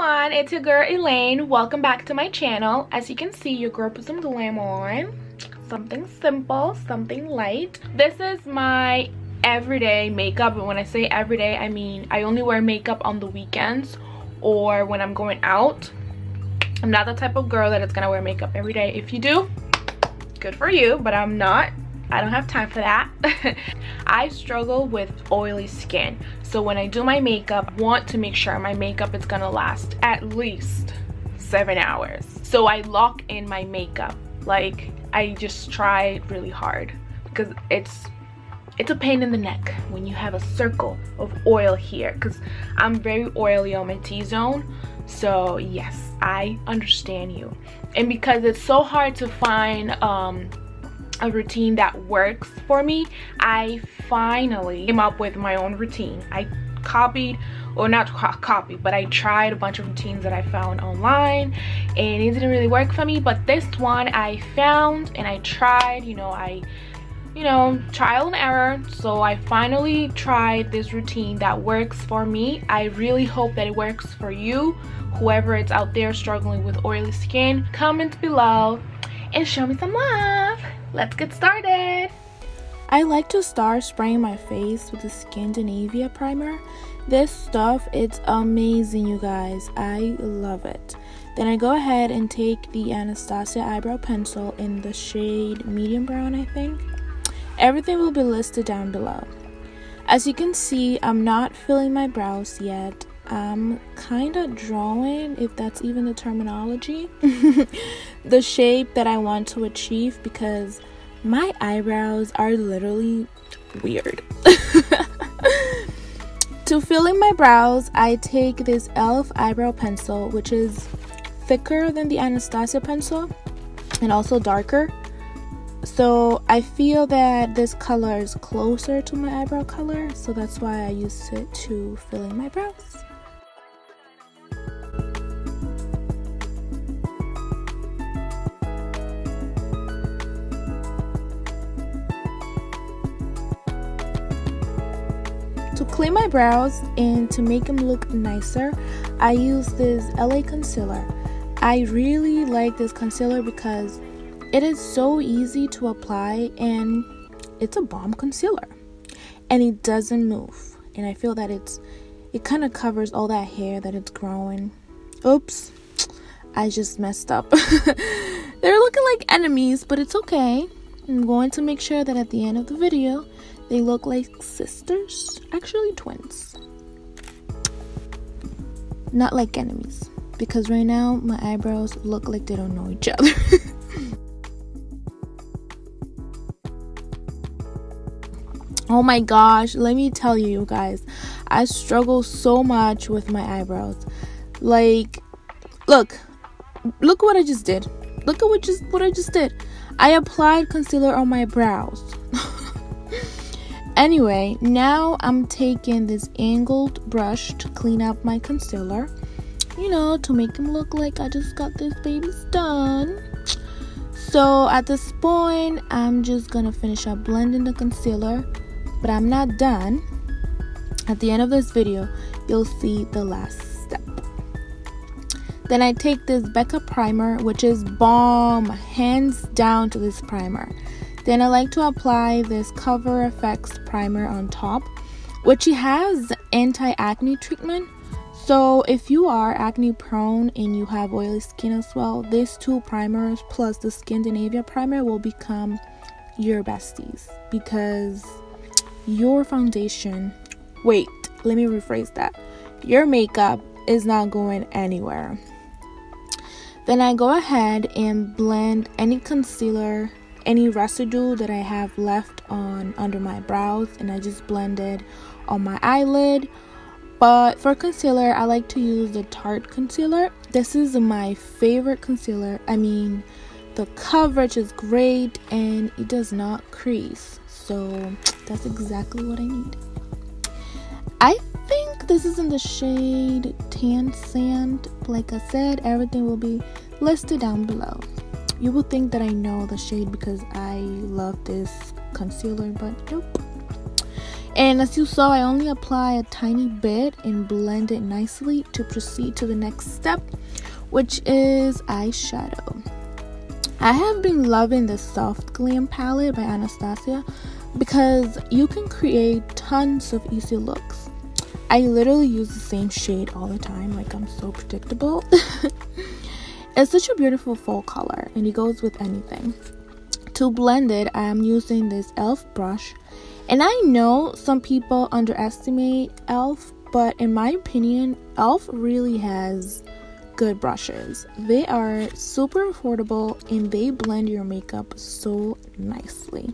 everyone, it's your girl Elaine. Welcome back to my channel. As you can see, your girl put some glam on. Something simple, something light. This is my everyday makeup, and when I say everyday, I mean I only wear makeup on the weekends or when I'm going out. I'm not the type of girl that is gonna wear makeup every day. If you do, good for you, but I'm not. I don't have time for that. I struggle with oily skin, so when I do my makeup, I want to make sure my makeup is gonna last at least 7 hours. So I lock in my makeup. Like, I just try really hard because it's a pain in the neck when you have a circle of oil here, because I'm very oily on my T-zone. So yes, I understand you. And because it's so hard to find a routine that works for me, I finally came up with my own routine. I copied, or not copied, but I tried a bunch of routines that I found online and it didn't really work for me. But this one I found and I tried, trial and error. So I finally tried this routine that works for me. I really hope that it works for you. Whoever is out there struggling with oily skin, comment below and show me some love. Let's get started. I like to start spraying my face with the Skindinavia primer. This stuff, it's amazing, you guys. I love it. Then I go ahead and take the Anastasia eyebrow pencil in the shade medium brown, I think. Everything will be listed down below. As you can see, I'm not filling my brows yet. I'm kind of drawing, if that's even the terminology, the shape that I want to achieve, because my eyebrows are literally weird. To fill in my brows, I take this e.l.f. eyebrow pencil, which is thicker than the Anastasia pencil and also darker. So I feel that this color is closer to my eyebrow color, so that's why I use it to fill in my brows. To clean my brows and to make them look nicer, I use this LA concealer. I really like this concealer because it is so easy to apply and it's a bomb concealer. And it doesn't move. And I feel that it kind of covers all that hair that it's growing. Oops, I just messed up. They're looking like enemies, but it's okay. I'm going to make sure that at the end of the video, they look like sisters, actually twins. Not like enemies, because right now my eyebrows look like they don't know each other. Oh my gosh, let me tell you guys, I struggle so much with my eyebrows. Like, look what I just did. Look at what I just did. I applied concealer on my brows. Anyway, now I'm taking this angled brush to clean up my concealer, to make him look like I just got this baby's done. So at this point, I'm just gonna finish up blending the concealer, but I'm not done. At the end of this video, you'll see the last step. Then I take this Becca primer, which is bomb, hands down to this primer. Then I like to apply this Cover FX primer on top, which has anti-acne treatment. So if you are acne prone and you have oily skin as well, these two primers plus the Skindinavia primer will become your besties, because your foundation, wait, let me rephrase that. Your makeup is not going anywhere. Then I go ahead and blend any concealer, any residue that I have left on under my brows, and I just blend it on my eyelid. But for concealer, I like to use the Tarte concealer. This is my favorite concealer. I mean, the coverage is great and it does not crease, so that's exactly what I need. I think this is in the shade Tan Sand. Like I said, everything will be listed down below. You will think that I know the shade because I love this concealer, but nope. And as you saw, I only apply a tiny bit and blend it nicely to proceed to the next step, which is eyeshadow. I have been loving the Soft Glam palette by Anastasia because you can create tons of easy looks. I literally use the same shade all the time, like I'm so predictable. It's such a beautiful fall color and it goes with anything. To blend it, I am using this e.l.f. brush. And I know some people underestimate e.l.f., but in my opinion, e.l.f. really has good brushes. They are super affordable and they blend your makeup so nicely.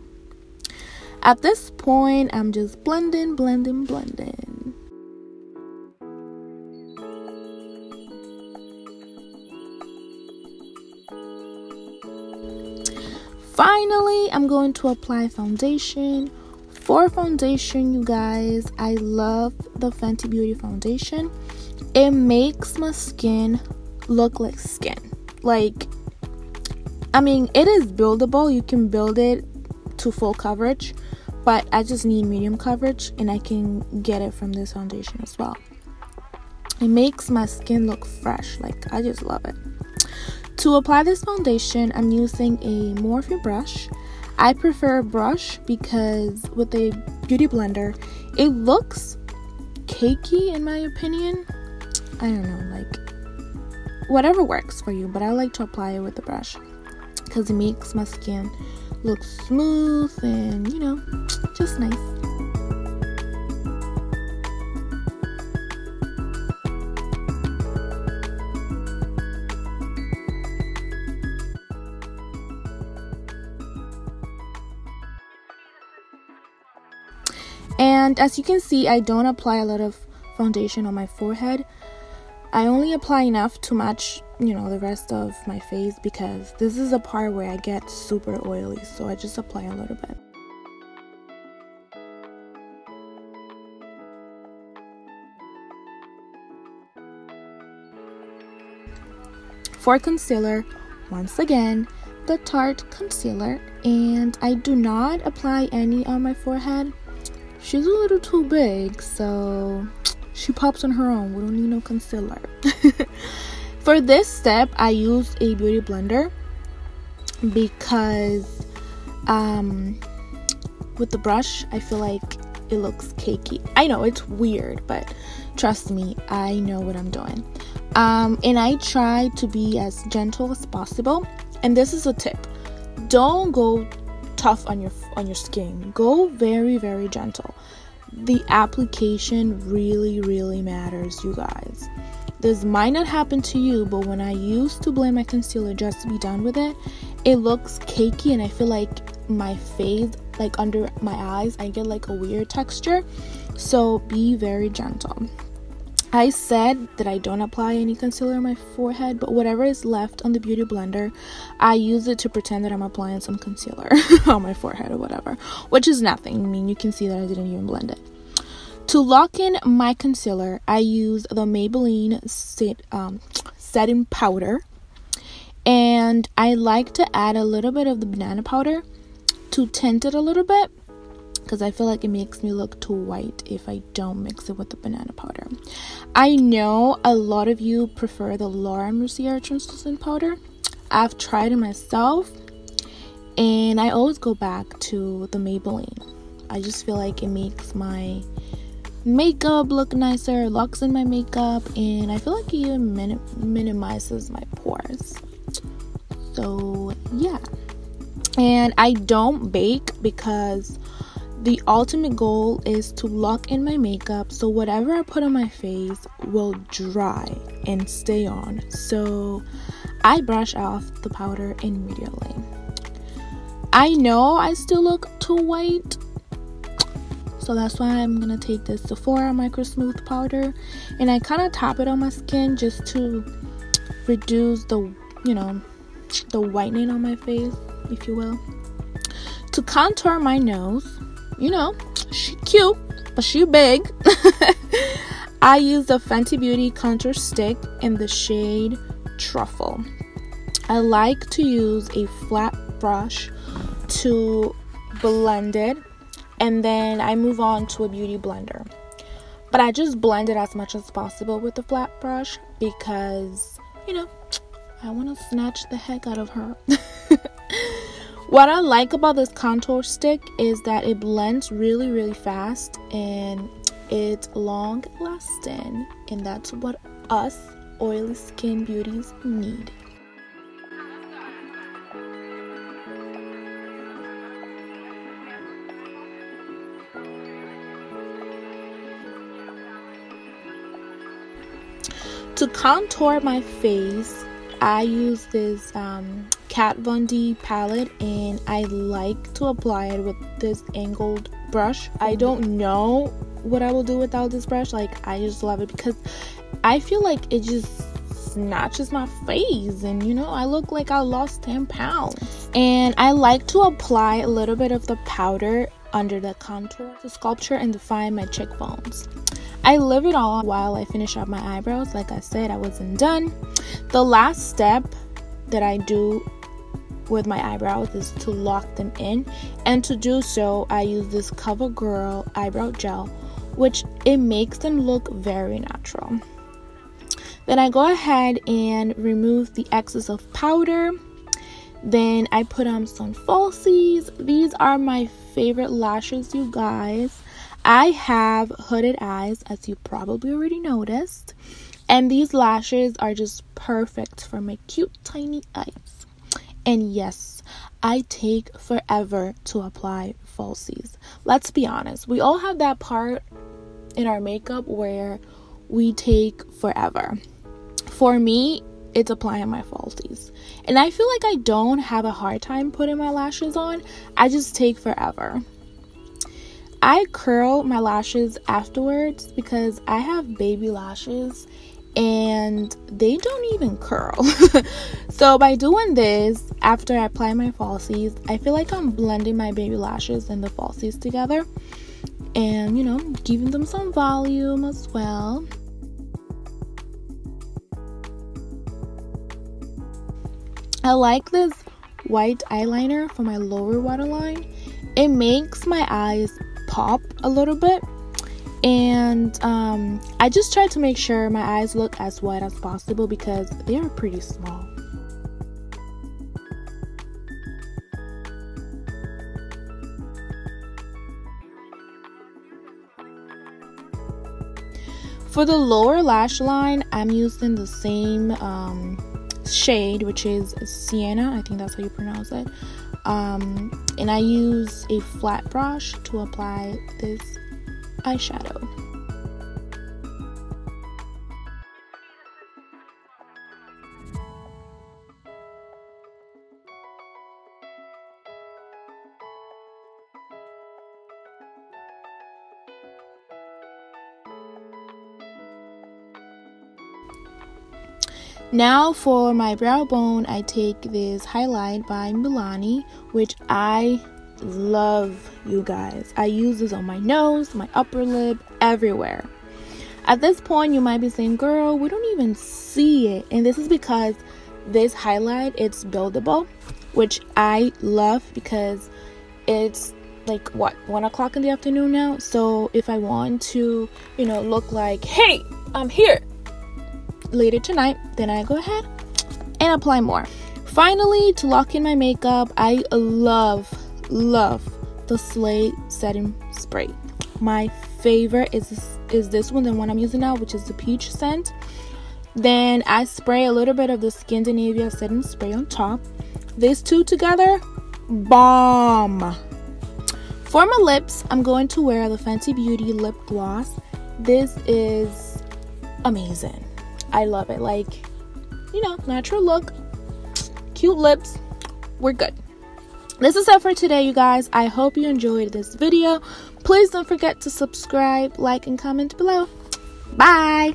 At this point, I'm just blending. Finally, I'm going to apply foundation. For foundation, you guys, I love the Fenty Beauty foundation. It makes my skin look like skin. Like, I mean, it is buildable. You can build it to full coverage, but I just need medium coverage and I can get it from this foundation as well. It makes my skin look fresh. Like, I just love it. To apply this foundation, I'm using a Morphe brush. I prefer a brush because with a beauty blender, it looks cakey in my opinion. I don't know, like whatever works for you, but I like to apply it with a brush because it makes my skin look smooth and, you know, just nice. And as you can see, I don't apply a lot of foundation on my forehead. I only apply enough to match, you know, the rest of my face because this is a part where I get super oily, so I just apply a little bit. For concealer, once again, the Tarte concealer, and I do not apply any on my forehead. She's a little too big, so she pops on her own. We don't need no concealer. For this step, I use a beauty blender because with the brush, I feel like it looks cakey. I know it's weird, but trust me, I know what I'm doing. And I try to be as gentle as possible. And this is a tip: don't go tough on your skin. Go very, very gentle. The application really matters, you guys. This might not happen to you, but when I used to blend my concealer just to be done with it, it looks cakey and I feel like my face, like under my eyes, I get like a weird texture. So be very gentle. I said that I don't apply any concealer on my forehead, but whatever is left on the beauty blender, I use it to pretend that I'm applying some concealer on my forehead or whatever, which is nothing. I mean, you can see that I didn't even blend it. To lock in my concealer, I use the Maybelline setting powder, and I like to add a little bit of the banana powder to tint it a little bit, because I feel like it makes me look too white if I don't mix it with the banana powder. I know a lot of you prefer the Laura Mercier translucent powder. I've tried it myself, and I always go back to the Maybelline. I just feel like it makes my makeup look nicer, locks in my makeup, and I feel like it even minimizes my pores. So yeah, and I don't bake because the ultimate goal is to lock in my makeup so whatever I put on my face will dry and stay on. So I brush off the powder immediately. I know I still look too white, so that's why I'm gonna take this Sephora microsmooth powder and I kind of tap it on my skin just to reduce the, you know, the whitening on my face, if you will. To contour my nose, you know, she cute, but she big. I use the Fenty Beauty contour stick in the shade Truffle. I like to use a flat brush to blend it and then I move on to a beauty blender. But I just blend it as much as possible with the flat brush because, you know, I want to snatch the heck out of her. What I like about this contour stick is that it blends really, really fast and it's long lasting, and that's what us oily skin beauties need. To contour my face, I use this Kat Von D palette, and I like to apply it with this angled brush. I don't know what I will do without this brush. Like, I just love it because I feel like it just snatches my face, and you know, I look like I lost 10 pounds. And I like to apply a little bit of the powder under the contour to sculpture and define my cheekbones. I leave it on while I finish up my eyebrows. Like I said, I wasn't done. The last step that I do with my eyebrows is to lock them in, and to do so I use this Covergirl eyebrow gel, which it makes them look very natural. Then I go ahead and remove the excess of powder. Then I put on some falsies. These are my favorite lashes, you guys. I have hooded eyes, as you probably already noticed, and these lashes are just perfect for my cute tiny eyes. And yes, I take forever to apply falsies. Let's be honest, we all have that part in our makeup where we take forever. For me, it's applying my falsies, and I feel like I don't have a hard time putting my lashes on. I just take forever. I curl my lashes afterwards because I have baby lashes and they don't even curl. So by doing this, after I apply my falsies, I feel like I'm blending my baby lashes and the falsies together, and you know, giving them some volume as well. I like this white eyeliner for my lower waterline. It makes my eyes pop a little bit, and I just try to make sure my eyes look as wide as possible because they are pretty small. For the lower lash line, I'm using the same shade, which is Sienna, I think that's how you pronounce it. And I use a flat brush to apply this eyeshadow. Now for my brow bone, I take this highlight by Milani, which I love, you guys. I use this on my nose, my upper lip, everywhere. At this point, you might be saying, girl, we don't even see it. And this is because this highlight, it's buildable, which I love because it's like, what, 1 o'clock in the afternoon now? So if I want to, you know, look like, hey, I'm here later tonight, then I go ahead and apply more. Finally, to lock in my makeup, I love the Slay setting spray. My favorite is this one, the one I'm using now, which is the peach scent. Then I spray a little bit of the Skindinavia setting spray on top. These two together, bomb. For my lips, I'm going to wear the Fenty Beauty lip gloss. This is amazing. I love it. Like, you know, natural look, cute lips, we're good. This is it for today, you guys. I hope you enjoyed this video. Please don't forget to subscribe, like, and comment below. Bye.